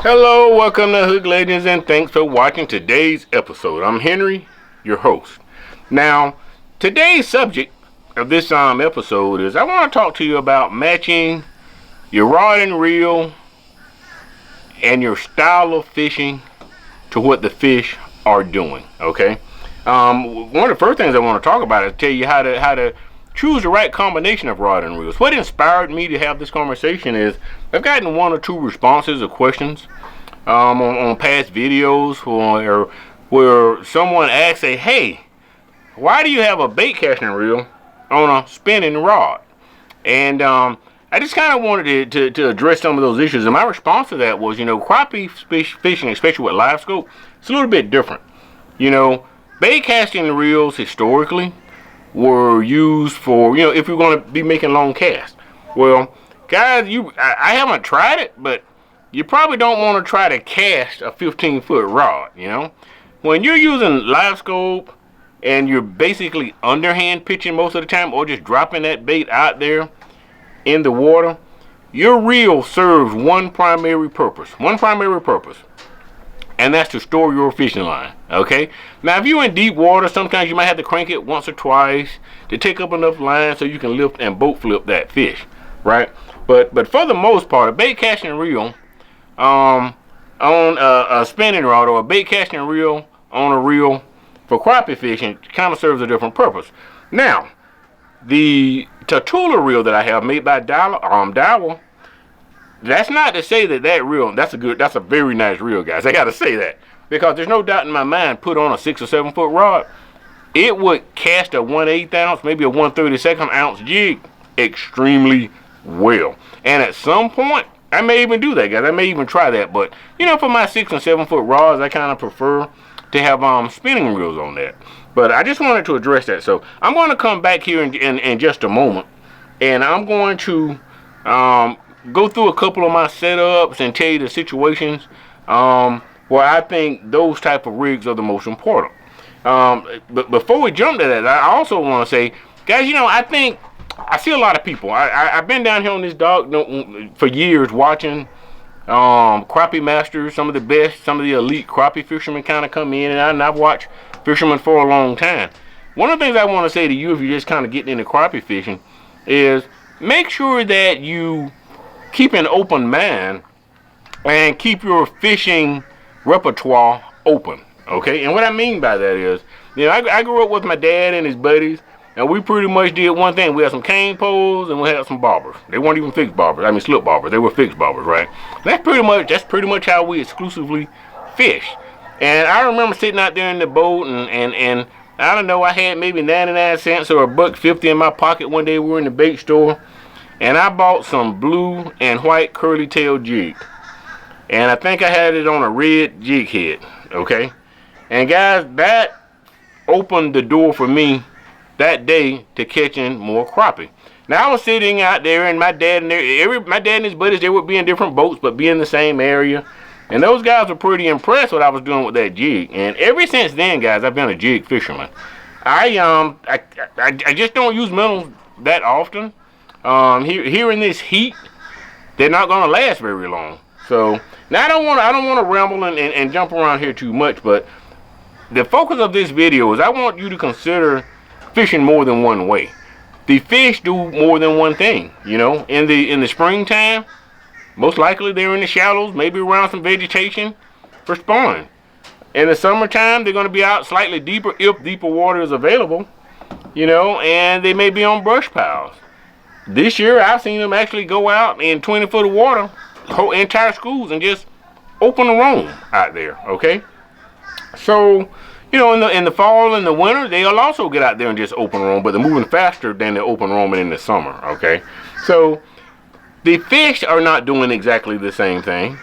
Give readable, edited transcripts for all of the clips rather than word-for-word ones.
Hello, welcome to Hook Legends, and thanks for watching today's episode. I'm Henry, your host. Now, today's subject of this episode is I want to talk to you about matching your rod and reel and your style of fishing to what the fish are doing. Okay. One of the first things I want to talk about is tell you how to choose the right combination of rod and reels. What inspired me to have this conversation is I've gotten one or two responses or questions on past videos where someone asks, hey, why do you have a bait casting reel on a spinning rod? And I just kind of wanted to address some of those issues. And my response to that was, crappie fishing, especially with live scope, it's a little bit different. Bait casting reels historically were used for, if you're going to be making long casts. Well, guys, I haven't tried it, but you probably don't want to try to cast a 15-foot rod, When you're using live scope and you're basically underhand pitching most of the time or just dropping that bait out there in the water, your reel serves one primary purpose, and that's to store your fishing line, okay? Now, if you're in deep water, sometimes you might have to crank it once or twice to take up enough line so you can lift and boat flip that fish, right? But for the most part, a bait casting reel on a spinning rod or a bait casting reel on a reel for crappie fishing kind of serves a different purpose. Now, the Tatula reel that I have made by Dowell, that's not to say that reel, that's a very nice reel, guys. I gotta say that. Because there's no doubt in my mind, put on a 6 or 7 foot rod, it would cast a 1/8 ounce, maybe a 1/32 ounce jig extremely well. And at some point, I may even do that, guys. I may even try that. But, for my 6 and 7 foot rods, I kind of prefer to have spinning reels on that. But I just wanted to address that. So I'm going to come back here in just a moment. And I'm going to go through a couple of my setups and tell you the situations where I think those type of rigs are the most important. But before we jump to that, I also want to say, guys, I see a lot of people. I've been down here on this dock for years watching crappie masters, some of the best, some of the elite crappie fishermen kind of come in, and I've watched fishermen for a long time. One of the things I want to say to you if you're just kind of getting into crappie fishing is make sure that you keep an open mind and keep your fishing repertoire open, okay? And what I mean by that is, I grew up with my dad and his buddies, and we pretty much did one thing. We had some cane poles and we had some bobbers. They weren't even fixed bobbers. I mean, slip bobbers. They were fixed bobbers, right? That's pretty much how we exclusively fished. And I remember sitting out there in the boat and I don't know, I had maybe 99 cents or $1.50 in my pocket one day. We were in the bait store. And I bought some blue and white curly tail jig. And I think I had it on a red jig head, okay? And guys, that opened the door for me that day to catching more crappie. Now I was sitting out there and my dad and his buddies, they would be in different boats but be in the same area. And those guys were pretty impressed what I was doing with that jig. And ever since then, guys, I've been a jig fisherman. I just don't use minnows that often. Here in this heat, they're not going to last very long. So now I don't want to ramble and jump around here too much, but the focus of this video is I want you to consider fishing more than one way. The fish do more than one thing. In the springtime, most likely they're in the shallows, maybe around some vegetation for spawning. In the summertime, they're going to be out slightly deeper if deeper water is available, and they may be on brush piles. This year, I've seen them actually go out in 20 foot of water, whole entire schools, and just open the roam out there, okay? So, in the fall and the winter, they'll also get out there and just open roam, but they're moving faster than the open roaming in the summer, okay? So, the fish are not doing exactly the same thing.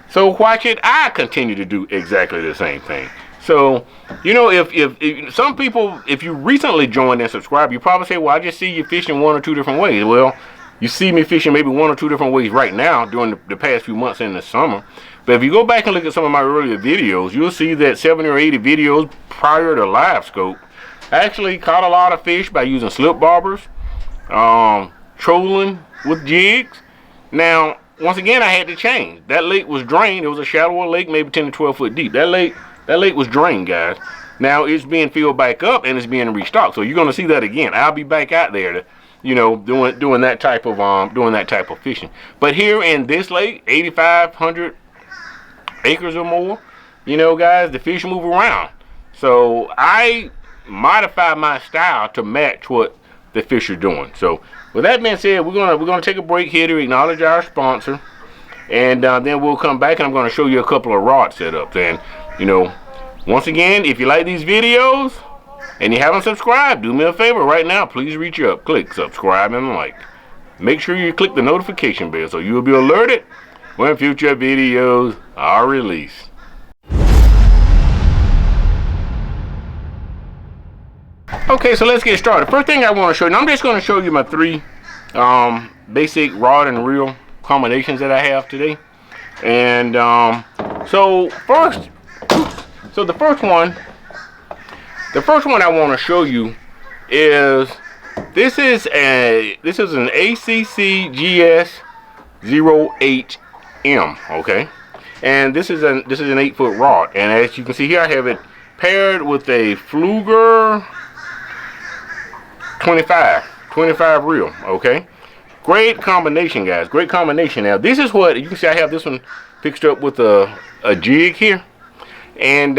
So, why should I continue to do exactly the same thing? So, if some people, if you recently joined and subscribed, you probably say, well, I just see you fishing one or two different ways. Well, you see me fishing maybe one or two different ways right now during the past few months in the summer. But if you go back and look at some of my earlier videos, you'll see that 70 or 80 videos prior to live scope, I actually caught a lot of fish by using slip bobbers, trolling with jigs. Now, once again, I had to change. That lake was drained. It was a shallower lake, maybe 10 to 12 foot deep. That lake was drained, guys. Now it's being filled back up and it's being restocked. So you're gonna see that again. I'll be back out there to, you know, doing that type of fishing. But here in this lake, 8,500 acres or more, you know, guys, the fish move around. So I modify my style to match what the fish are doing. So with that being said, we're gonna take a break here to acknowledge our sponsor, and then we'll come back and I'm gonna show you a couple of rod setups. And you know, once again, if you like these videos and you haven't subscribed, do me a favor right now. Please reach up, click subscribe and like. Make sure you click the notification bell so you will be alerted when future videos are released. Okay, so let's get started. First thing I want to show you, now I'm just going to show you my three basic rod and reel combinations that I have today. And the first one I want to show you is this is an ACC GS 08M, okay? And this is an 8-foot rod, and as you can see here, I have it paired with a Fluger 25 reel, okay? Great combination, guys. Great combination. Now this is what you can see. I have this one fixed up with a jig here, and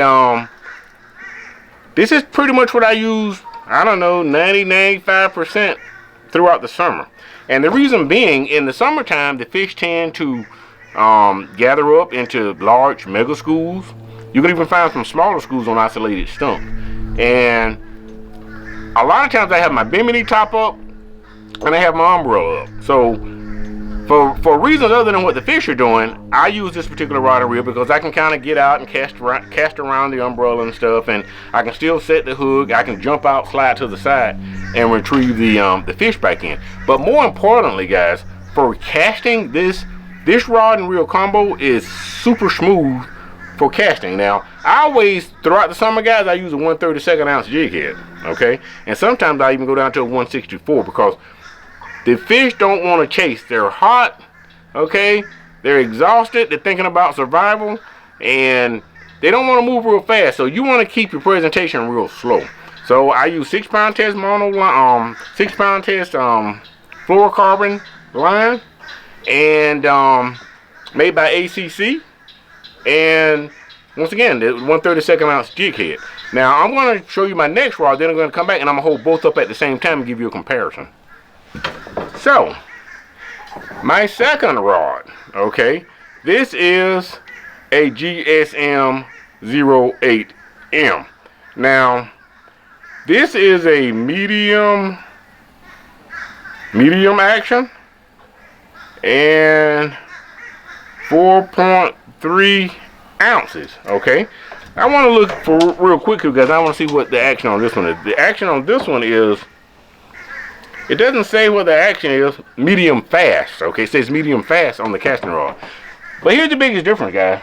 this is pretty much what I use, I don't know, 95% throughout the summer. And the reason being, in the summertime, the fish tend to gather up into large mega schools. You can even find some smaller schools on isolated stumps. And a lot of times I have my bimini top up and I have my umbrella up. So for reasons other than what the fish are doing, I use this particular rod and reel because I can kind of get out and cast around the umbrella and stuff, and I can still set the hook. I can jump out, slide to the side, and retrieve the fish back in. But more importantly, guys, for casting, this rod and reel combo is super smooth for casting. Now, I always, throughout the summer, guys, I use a 1/32 ounce jig head, okay? And sometimes I even go down to a 164 because the fish don't want to chase. They're hot, okay? They're exhausted. They're thinking about survival, and they don't want to move real fast. So you want to keep your presentation real slow. So I use 6-pound test mono, 6-pound test fluorocarbon line, and made by ACC. And once again, the 1/32 ounce jig head. Now I'm going to show you my next rod. Then I'm going to come back and I'm going to hold both up at the same time and give you a comparison. So, my second rod, okay, this is a GSM 08M. Now, this is a medium action and 4.3 ounces, okay? I want to look for real quick because I want to see what the action on this one is. The action on this one is, it doesn't say what the action is, medium fast, okay? It says medium fast on the casting rod. But here's the biggest difference, guys.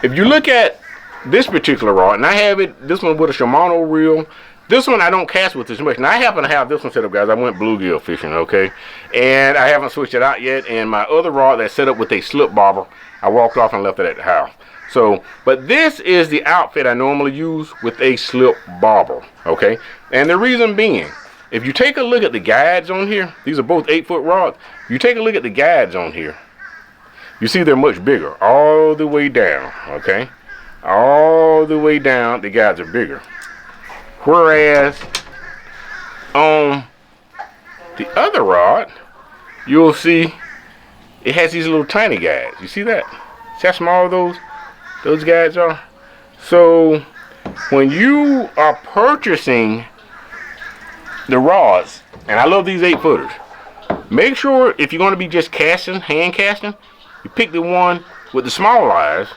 If you look at this particular rod, and I have this one with a Shimano reel. This one I don't cast with as much. Now I happen to have this one set up, guys. I went bluegill fishing, okay? And I haven't switched it out yet. And my other rod that's set up with a slip bobber, I walked off and left it at the house. So, but this is the outfit I normally use with a slip bobber, okay? And the reason being, if you take a look at the guides on here, these are both 8-foot rods. You take a look at the guides on here, you see they're much bigger all the way down, okay? All the way down, the guides are bigger. Whereas on the other rod, you'll see it has these little tiny guides. You see that? See how small those guides are? So when you are purchasing the rods, and I love these 8-footers, make sure if you're going to be just casting, hand casting, you pick the one with the small eyes,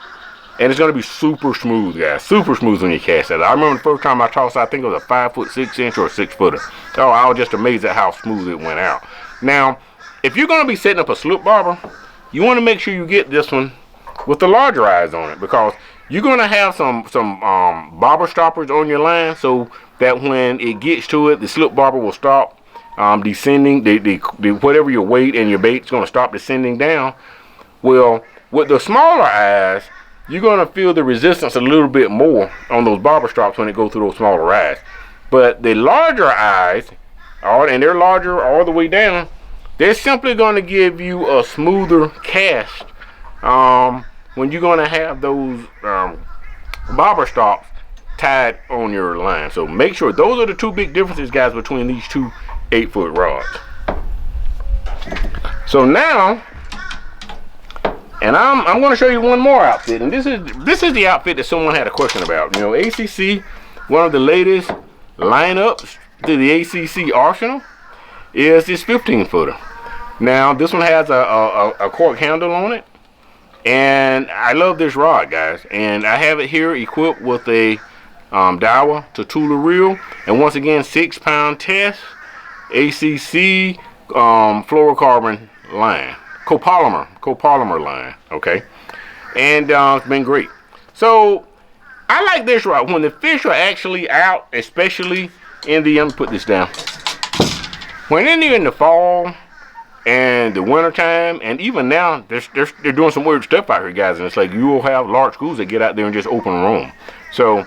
and it's going to be super smooth, guys. Super smooth when you cast that. I remember the first time I tossed, I think it was a 5'6" or a 6-footer. Oh, I was just amazed at how smooth it went out. Now, if you're going to be setting up a slip bobber, you want to make sure you get this one with the larger eyes on it, because you're going to have some bobber stoppers on your line, so that when it gets to it, the slip bobber will stop descending, whatever your weight and your bait is going to stop descending down. Well, with the smaller eyes, you're going to feel the resistance a little bit more on those bobber strops when it goes through those smaller eyes. But the larger eyes, and they're larger all the way down, they're simply going to give you a smoother cast when you're going to have those bobber stalks tied on your line. So make sure those are the two big differences, guys, between these two 8-foot rods. So now, and I'm going to show you one more outfit, and this is the outfit that someone had a question about. You know, ACC, one of the latest lineups to the ACC arsenal is this 15-footer. Now this one has a cork handle on it, and I love this rod, guys, and I have it here equipped with a Daiwa Tatula reel, and once again 6-pound test ACC fluorocarbon line, copolymer line, okay, and it's been great. So I like this rod when the fish are actually out, especially in the, let me put this down, when they're in the fall and the winter time, and even now they're doing some weird stuff out here, guys, and it's like you will have large schools that get out there and just open roam. So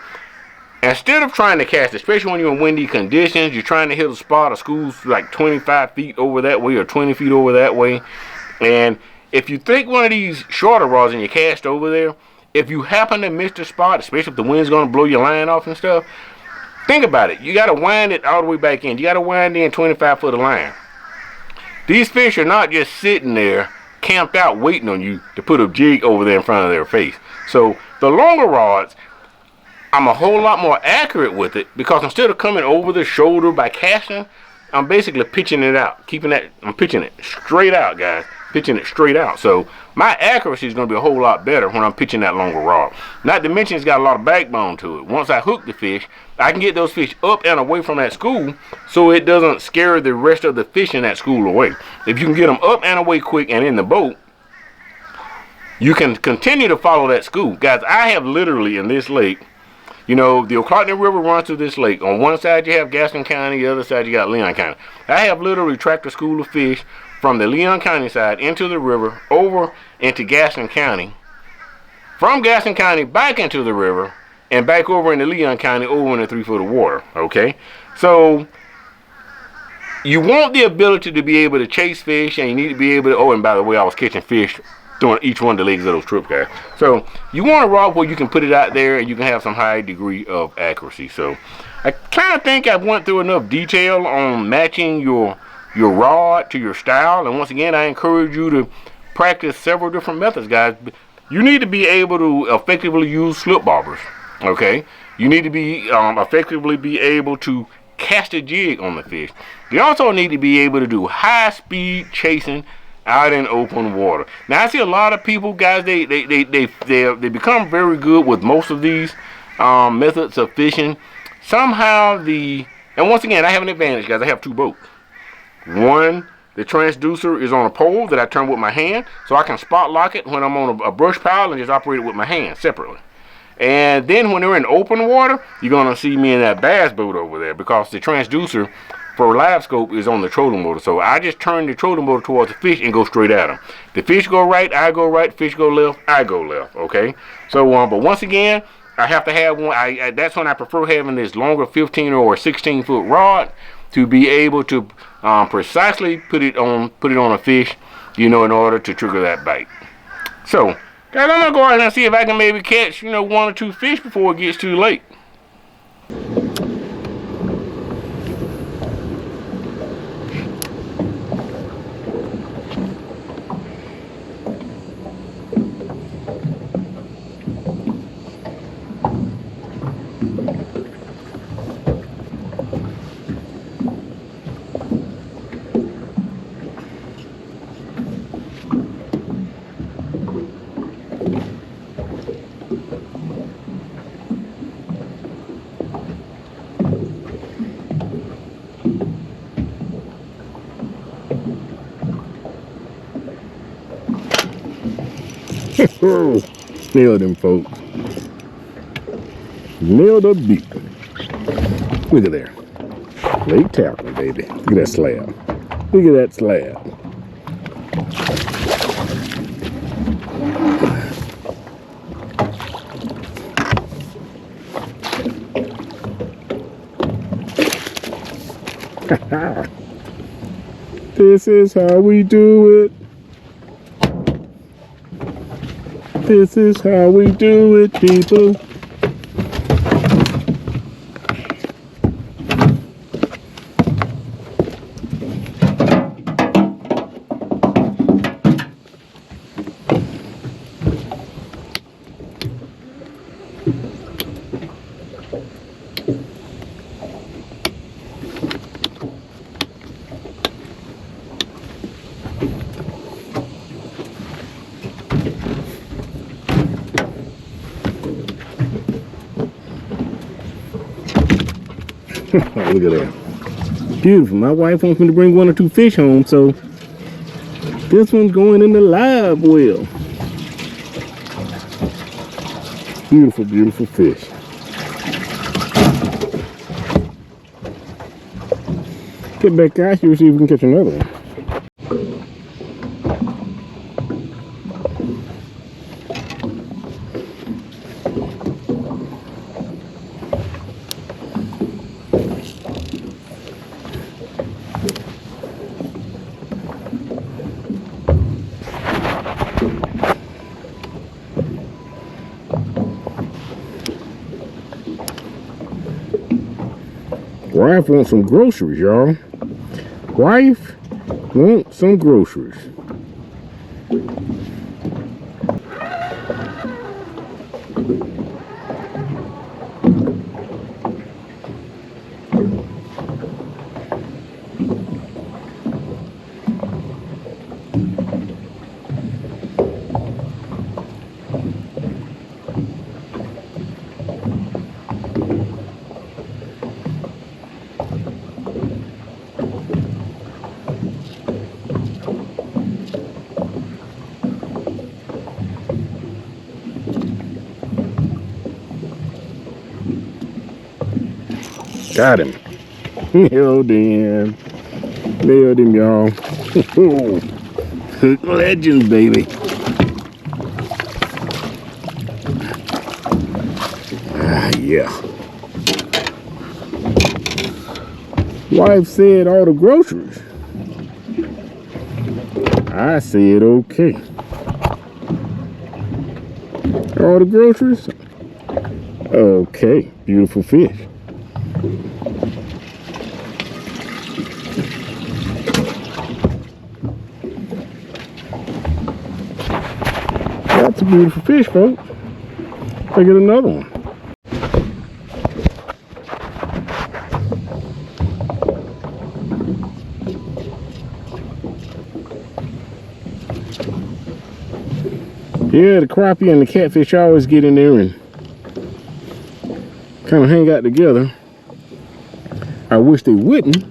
instead of trying to cast, especially when you're in windy conditions, you're trying to hit a spot, a school's like 25 feet over that way or 20 feet over that way, and if you think one of these shorter rods and you cast over there, if you happen to miss the spot, especially if the wind's going to blow your line off and stuff, think about it. You got to wind it all the way back in. You got to wind in 25 foot of line. These fish are not just sitting there camped out waiting on you to put a jig over there in front of their face. So the longer rods, I'm a whole lot more accurate with it, because instead of coming over the shoulder by casting, I'm basically pitching it out. I'm pitching it straight out, guys. Pitching it straight out. So my accuracy is going to be a whole lot better when I'm pitching that longer rod. Not to mention it's got a lot of backbone to it. Once I hook the fish, I can get those fish up and away from that school so it doesn't scare the rest of the fish in that school away. If you can get them up and away quick and in the boat, you can continue to follow that school. Guys, I have literally in this lake, you know, the Occoquan River runs through this lake. On one side you have Gaston County, the other side you got Leon County. I have literally tracked a school of fish from the Leon County side into the river, over into Gaston County, from Gaston County back into the river, and back over into Leon County over in the 3 foot of water, okay? So you want the ability to be able to chase fish, and you need to be able to, oh, and by the way, I was catching fish doing each one of the legs of those trips, guys. So you want a rod where you can put it out there and you can have some high degree of accuracy. So I kind of think I've went through enough detail on matching your rod to your style. And once again, I encourage you to practice several different methods, guys. You need to be able to effectively use slip bobbers, okay? You need to be effectively be able to cast a jig on the fish. You also need to be able to do high speed chasing out in open water. Now I see a lot of people, guys, they become very good with most of these methods of fishing. Somehow and once again, I have an advantage, guys. I have 2 boats. One, the transducer is on a pole that I turn with my hand, so I can spot lock it when I'm on a brush pile and just operate it with my hand separately. And then when they're in open water, you're gonna see me in that bass boat over there, because the transducer for live scope is on the trolling motor. So I just turn the trolling motor towards the fish and go straight at them. The fish go right, I go right. Fish go left, I go left. Okay. So but once again, I have to have one. That's when I prefer having this longer 15 or 16 foot rod to be able to precisely put it on a fish, you know, in order to trigger that bite. So guys, I'm gonna go out and see if I can maybe catch, you know, 1 or 2 fish before it gets too late. Nailed him, folks. Nailed a beat. Look at there. Lake tackle, baby. Look at that slab. Look at that slab. This is how we do it. This is how we do it, people. Oh, look at that. Beautiful. My wife wants me to bring 1 or 2 fish home, so this one's going in the live well. Beautiful, beautiful fish. Get back out here, see if we can catch another one. Wife wants some groceries, y'all. Wife wants some groceries. Got him. Nailed him. Nailed him, y'all. Hook legends, baby. Ah, yeah. Wife said all the groceries. I said okay. All the groceries? Okay. Beautiful fish. That's a beautiful fish, folks. I get another one. Yeah, the crappie and the catfish always get in there and kind of hang out together. I wish they wouldn't.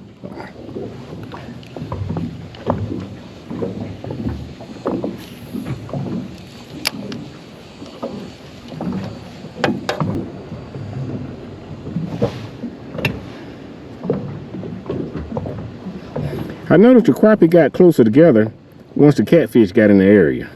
I noticed the crappie got closer together once the catfish got in the area.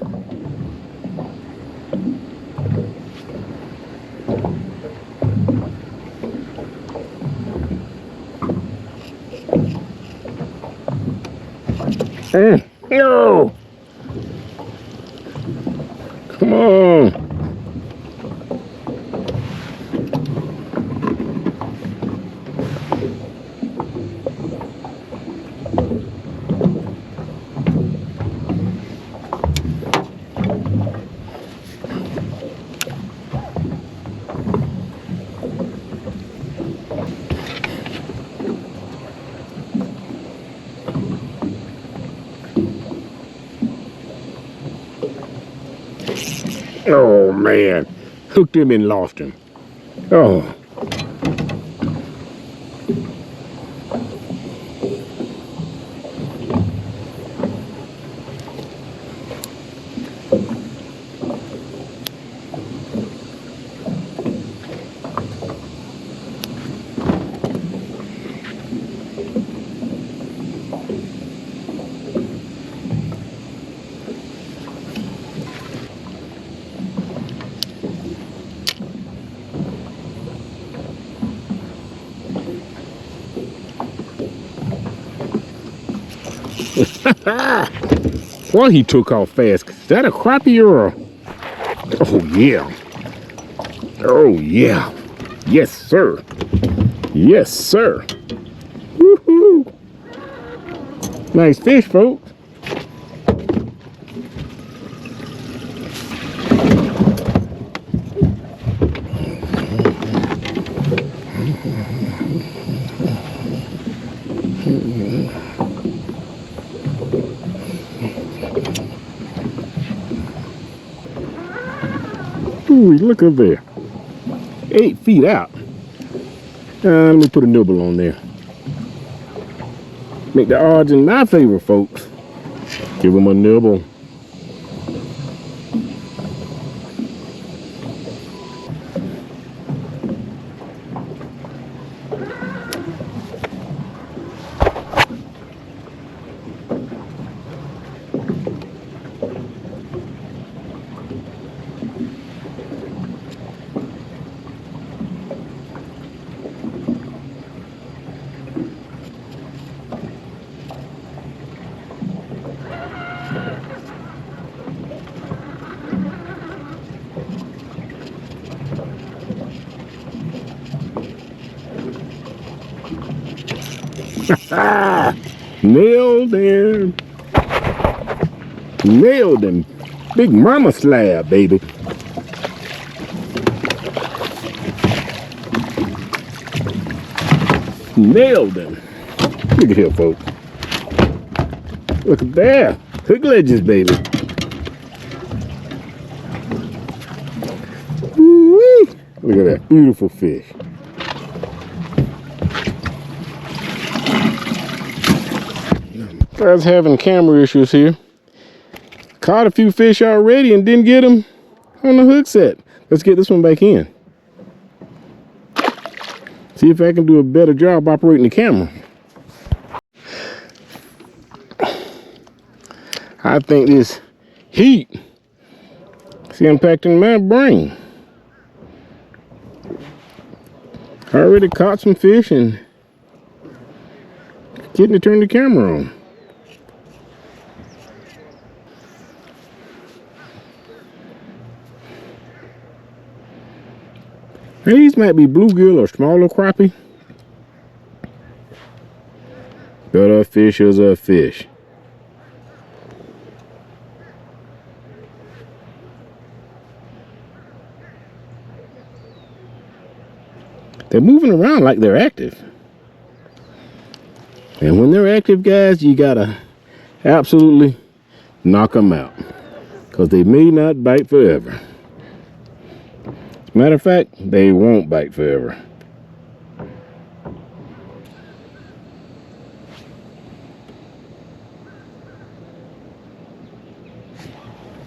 No! Come on! Oh man, hooked him and lost him. Oh. Well, he took off fast. Is that a crappie or a... Oh, yeah. Oh, yeah. Yes, sir. Yes, sir. Woohoo. Nice fish, folks. Ooh, look up there. 8 feet out. Let me put a nibble on there. Make the odds in my favor, folks. Give them a nibble. Ah, nailed him. Nailed him. Big mama slab, baby. Nailed him. Look at here, folks. Look at there. Hook ledges, baby. Woo-wee. Look at that beautiful fish. I was having camera issues here. Caught a few fish already and didn't get them on the hook set. Let's get this one back in. See if I can do a better job operating the camera. I think this heat is impacting my brain. I already caught some fish and getting to turn the camera on. These might be bluegill or smaller crappie. But a fish is a fish. They're moving around like they're active. And when they're active, guys, you gotta absolutely knock them out. Because they may not bite forever. Matter of fact, they won't bite forever.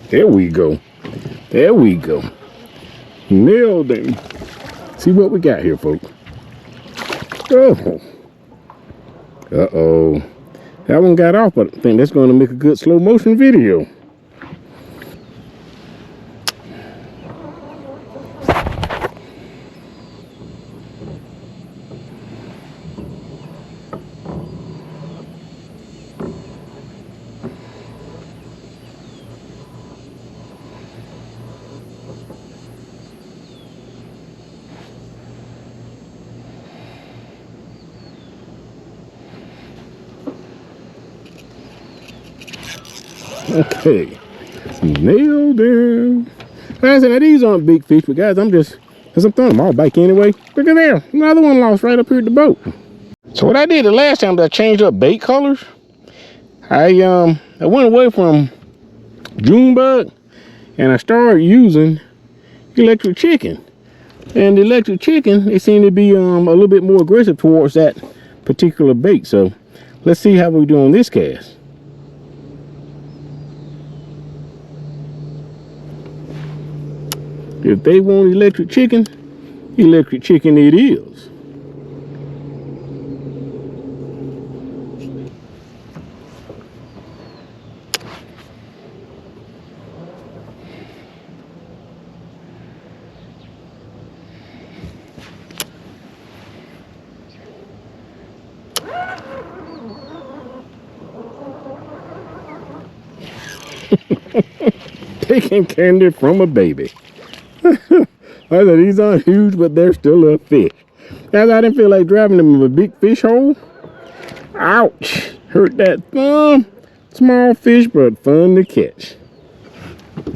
There we go. There we go. Nailed them. See what we got here, folks. Oh. Uh-oh. That one got off, but I think that's going to make a good slow motion video. Okay, nailed them. Like I said, now these aren't big fish, but guys, as I'm throwing them all back anyway. Look at there, another one lost right up here at the boat. So what I did the last time that I changed up bait colors, I went away from June bug and I started using electric chicken. And the electric chicken, they seem to be a little bit more aggressive towards that particular bait. So let's see how we do on this cast. If they want electric chicken it is. taking candy from a baby. I said, these aren't huge, but they're still a fish. Guys, I didn't feel like driving them in a big fish hole. Ouch! Hurt that thumb. Small fish, but fun to catch.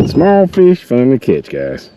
Small fish, fun to catch, guys.